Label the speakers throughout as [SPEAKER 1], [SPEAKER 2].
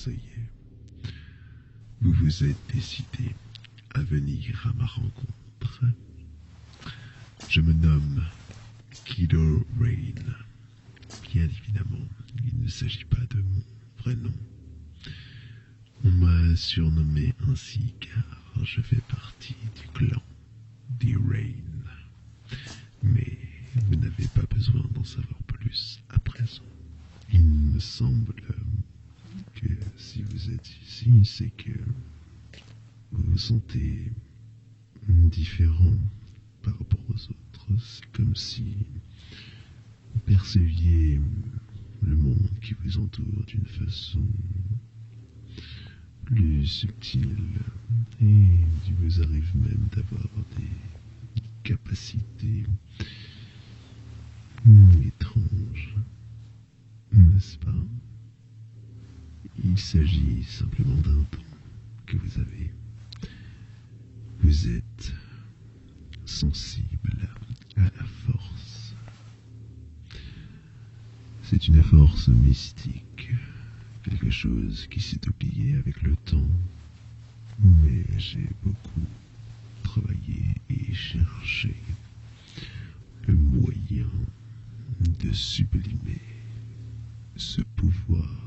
[SPEAKER 1] ça y est. Vous vous êtes décidé à venir à ma rencontre. Je me nomme Kido Rain. Bien évidemment, il ne s'agit pas de mon vrai nom. On m'a surnommé ainsi car je fais partie du clan des Rain. Mais vous n'avez pas besoin d'en savoir plus à présent. Il me semble que si vous êtes ici, c'est que vous vous sentez différent par rapport aux autres. C'est comme si vous perceviez le monde qui vous entoure d'une façon plus subtile, et il vous arrive même d'avoir des capacités étranges, n'est-ce pas? Il s'agit simplement d'un don que vous avez. Vous êtes sensible à la force. C'est une force mystique, quelque chose qui s'est oublié avec le temps, mais j'ai beaucoup travaillé et cherché le moyen de sublimer ce pouvoir.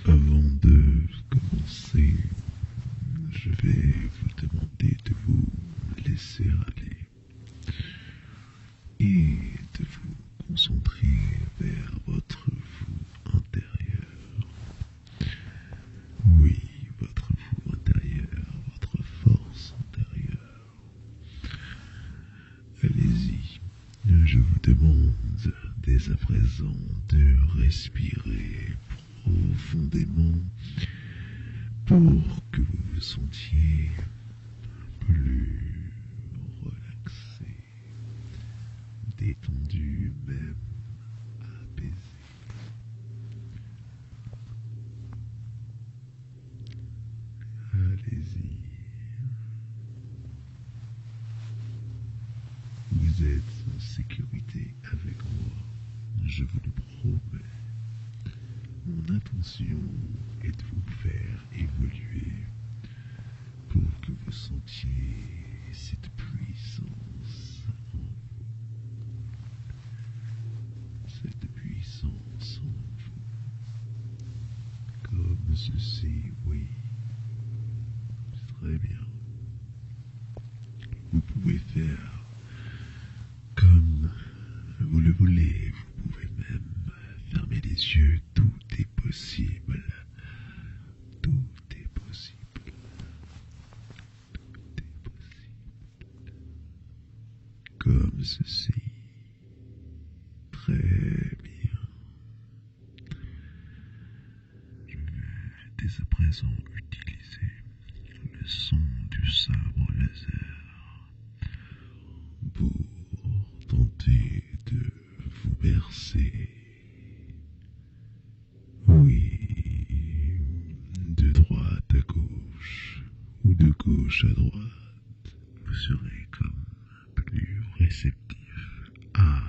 [SPEAKER 1] Avant de commencer, je vais vous demander de vous laisser aller et de vous concentrer vers votre vous intérieur. Oui, votre vous intérieur, votre force intérieure. Allez-y, je vous demande dès à présent de respirer profondément pour que vous vous sentiez plus relaxé, détendu, même apaisé. Allez-y. Vous êtes en sécurité avec moi, je vous le promets. Mon intention est de vous faire évoluer pour que vous sentiez cette puissance en vous. Cette puissance en vous. Comme ceci, oui. Très bien. Vous pouvez faire comme vous le voulez. Vous pouvez même fermer les yeux. Tout est possible. Tout est possible. Tout est possible. Comme ceci. Très bien. Je vais dès à présent utiliser le son du sabre laser pour tenter de vous bercer. Oui, de droite à gauche ou de gauche à droite, vous serez comme plus réceptif à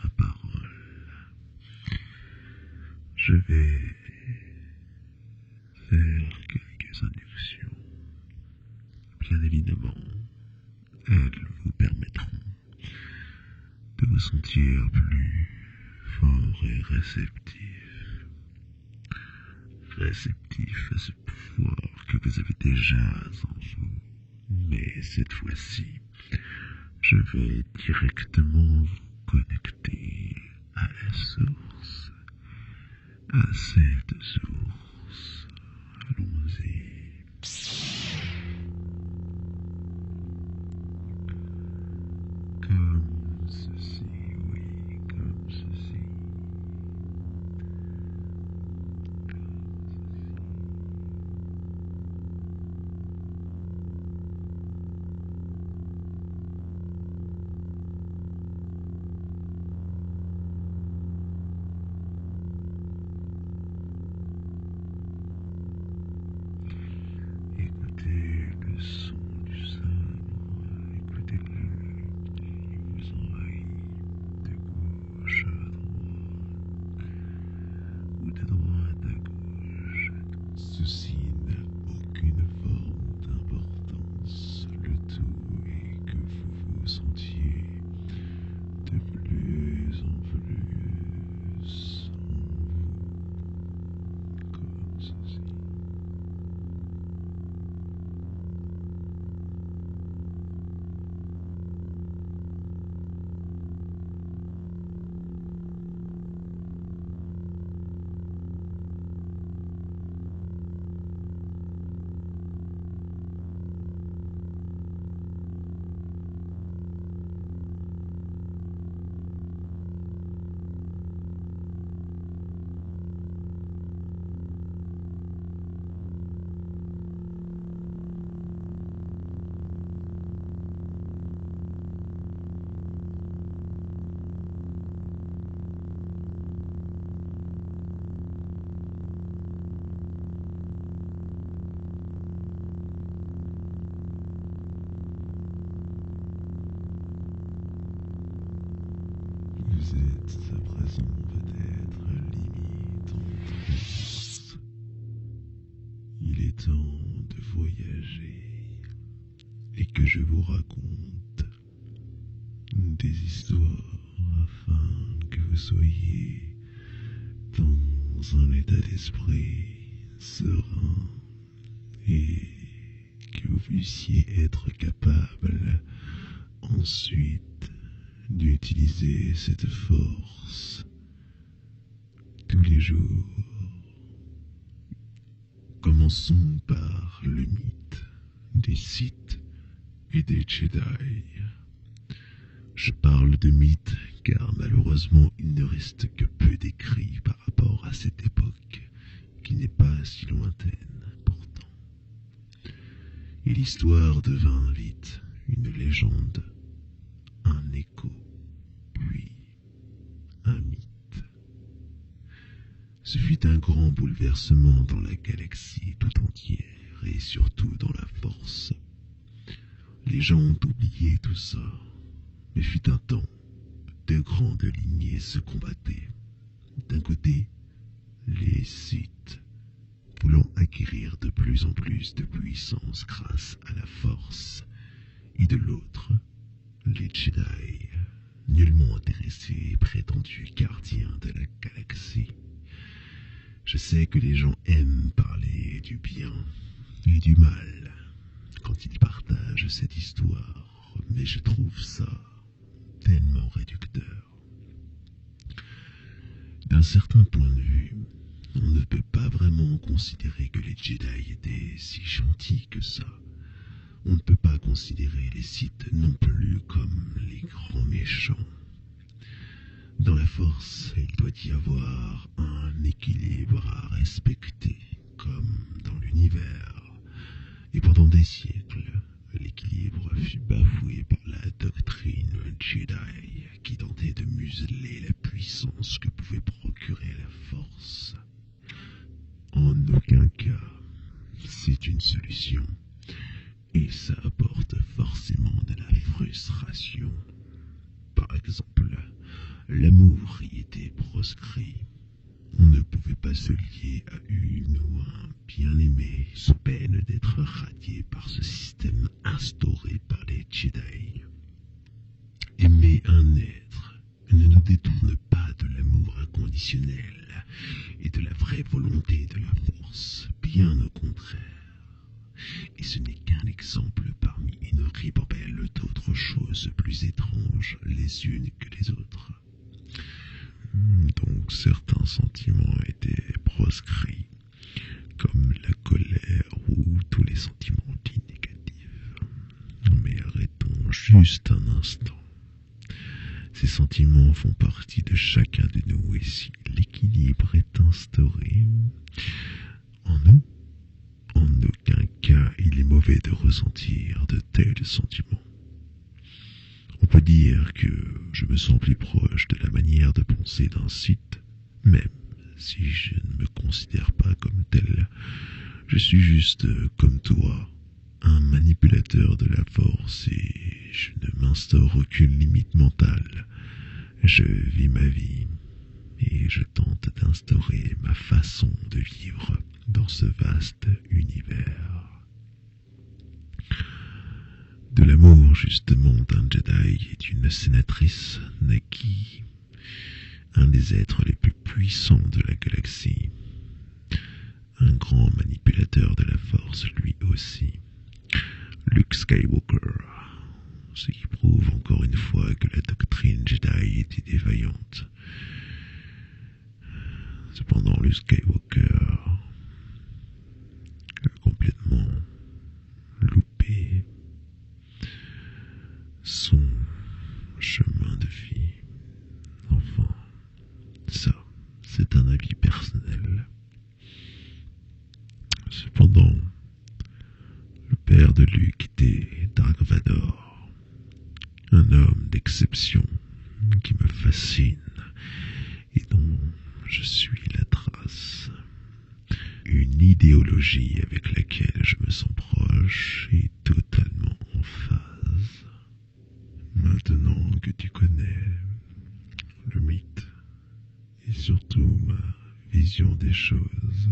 [SPEAKER 1] ma parole. Je vais faire quelques inductions. Bien évidemment, elles vous permettront de vous sentir plus fort et réceptif. Réceptif à ce pouvoir que vous avez déjà en vous. Mais cette fois-ci, je vais directement vous connecter à la source. À cette source. Allons-y. Comme ceci, oui, comme ceci. Et êtes à présent peut-être limite en transe. Il est temps de voyager et que je vous raconte des histoires afin que vous soyez dans un état d'esprit serein et que vous puissiez être capable ensuite d'utiliser cette force tous les jours. Commençons par le mythe des Sith et des Jedi. Je parle de mythe car malheureusement il ne reste que peu d'écrits par rapport à cette époque qui n'est pas si lointaine pourtant. Et l'histoire devint vite une légende, un écho, puis un mythe. Ce fut un grand bouleversement dans la galaxie tout entière et surtout dans la Force. Les gens ont oublié tout ça, mais fut un temps, deux grandes lignées se combattaient. D'un côté, les Sith, voulant acquérir de plus en plus de puissance grâce à la Force, et de l'autre, les Jedi, nullement intéressés et prétendus gardiens de la galaxie. Je sais que les gens aiment parler du bien et du mal quand ils partagent cette histoire, mais je trouve ça tellement réducteur. D'un certain point de vue, on ne peut pas vraiment considérer que les Jedi étaient si gentils que ça. On ne peut pas considérer les Sith non plus comme les grands méchants. Dans la Force, il doit y avoir un équilibre à respecter, comme dans l'univers. Et pendant des siècles, l'équilibre fut bafoué par la doctrine Jedi qui tentait de museler la puissance que pouvait procurer la Force. En aucun cas, c'est une solution. Et ça apporte forcément de la frustration. Par exemple, l'amour y était proscrit. On ne pouvait pas se lier à une ou un bien-aimé sous peine d'être radié par ce système instauré par les Jedi. Aimer un être ne nous détourne pas de l'amour inconditionnel et de la vraie volonté de la Force, bien au contraire. Et ce n'est qu'un exemple parmi une ribambelle d'autres choses plus étranges les unes que les autres. Donc certains sentiments étaient proscrits, comme la colère ou tous les sentiments dits négatifs. Mais arrêtons juste un instant. Ces sentiments font partie de chacun de nous et si l'équilibre est instauré en nous, en aucun cas il est mauvais de ressentir de tels sentiments. On peut dire que je me sens plus proche de la manière de penser d'un Sith, même si je ne me considère pas comme tel. Je suis juste comme toi, un manipulateur de la Force et je ne m'instaure aucune limite mentale. Je vis ma vie et je tente d'instaurer ma façon de vivre dans ce vaste univers. De l'amour justement d'un Jedi et d'une sénatrice naquit un des êtres les plus puissants de la galaxie, un grand manipulateur de la Force lui aussi, Luke Skywalker, ce qui prouve encore une fois que la doctrine Jedi était défaillante. Cependant, Luke Skywalker a complètement loupé son chemin de vie. Enfin, ça, c'est un avis personnel. Cependant, le père de Luke était Dark Vador, un homme d'exception qui me fascine et dont je suis la trace. Une idéologie avec laquelle je me sens proche et totalement en phase. Maintenant que tu connais le vision des choses.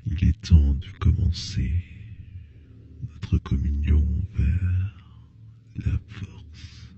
[SPEAKER 1] Il est temps de commencer notre communion vers la force.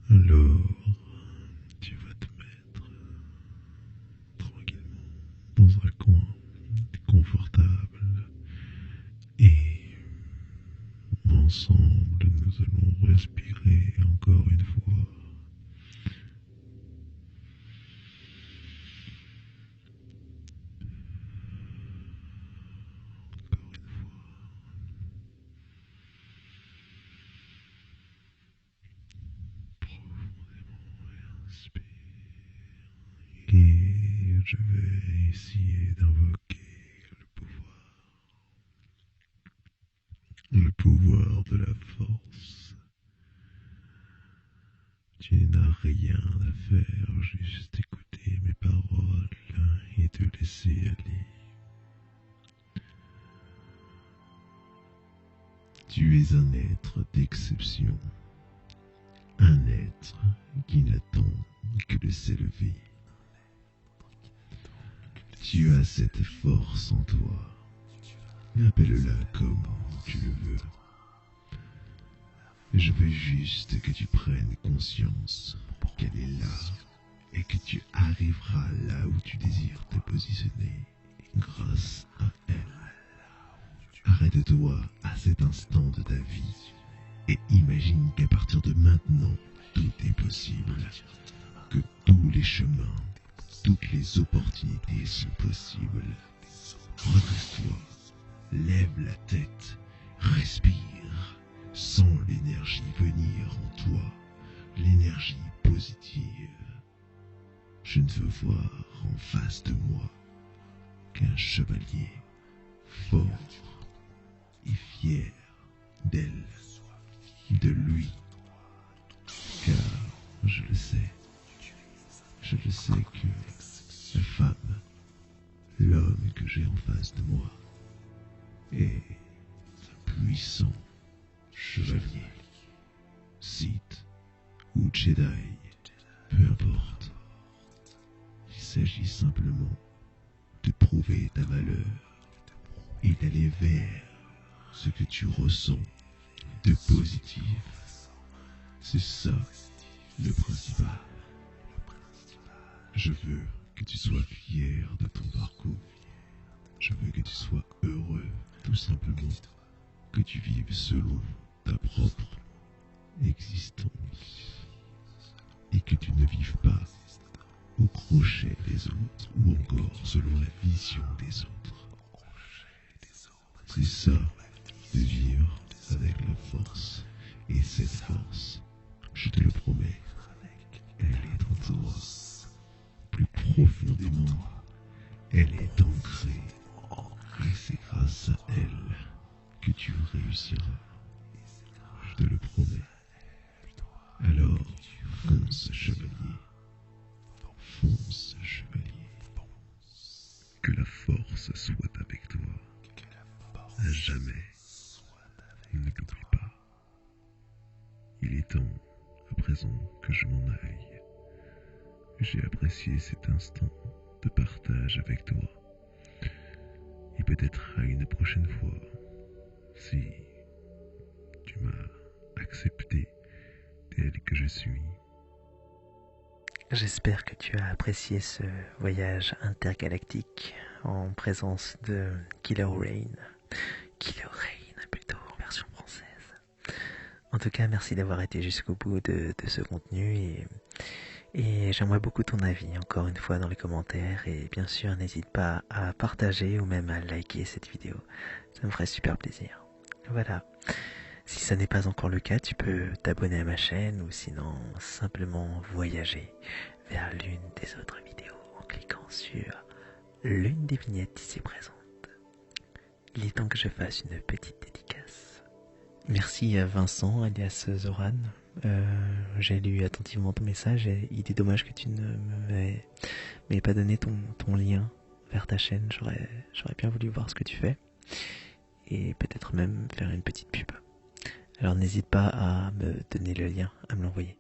[SPEAKER 1] Alors, tu vas te mettre tranquillement dans un coin confortable et ensemble nous allons respirer encore une fois. Et je vais essayer d'invoquer le pouvoir de la force. Tu n'as rien à faire, juste écouter mes paroles et te laisser aller. Tu es un être d'exception, un être qui n'attend que de s'élever. Tu as cette force en toi, appelle-la comme tu le veux. Je veux juste que tu prennes conscience qu'elle est là et que tu arriveras là où tu désires te positionner grâce à elle. Arrête-toi à cet instant de ta vie et imagine qu'à partir de maintenant, tout est possible, que tous les chemins, toutes les opportunités sont possibles. Redresse-toi, lève la tête, respire, sens l'énergie venir en toi, l'énergie positive. Je ne veux voir en face de moi qu'un chevalier fort et fier d'elle, de lui, car je le sais que la femme, l'homme que j'ai en face de moi, est un puissant chevalier, Sith ou Jedi, peu importe. Il s'agit simplement de prouver ta valeur et d'aller vers ce que tu ressens de positif. C'est ça le principal. Je veux que tu sois fier de ton parcours. Je veux que tu sois heureux, tout simplement. Que tu vives selon ta propre existence. Et que tu ne vives pas au crochet des autres ou encore selon la vision des autres. C'est ça, de vivre avec la force. Et cette force, je te le promets, elle est en toi. Plus profondément, elle est ancrée. Et c'est grâce à elle que tu réussiras. Je te le promets. Alors, fonce, chevalier. Fonce, chevalier. Que la force soit avec toi. À jamais. Ne l'oublie pas. Il est temps, à présent, que je m'en aille. J'ai apprécié cet instant de partage avec toi. Et peut-être à une prochaine fois, si tu m'as accepté tel que je suis.
[SPEAKER 2] J'espère que tu as apprécié ce voyage intergalactique en présence de Kylo Ren. Kylo Ren plutôt, en version française. En tout cas, merci d'avoir été jusqu'au bout de ce contenu et j'aimerais beaucoup ton avis, encore une fois, dans les commentaires. Et bien sûr, n'hésite pas à partager ou même à liker cette vidéo. Ça me ferait super plaisir. Voilà. Si ça n'est pas encore le cas, tu peux t'abonner à ma chaîne ou sinon simplement voyager vers l'une des autres vidéos en cliquant sur l'une des vignettes ici présentes. Il est temps que je fasse une petite dédicace. Merci à Vincent, alias Zoran. J'ai lu attentivement ton message et il est dommage que tu ne m'aies pas donné ton lien vers ta chaîne. J'aurais bien voulu voir ce que tu fais et peut-être même faire une petite pub. Alors n'hésite pas à me donner le lien, à me l'envoyer.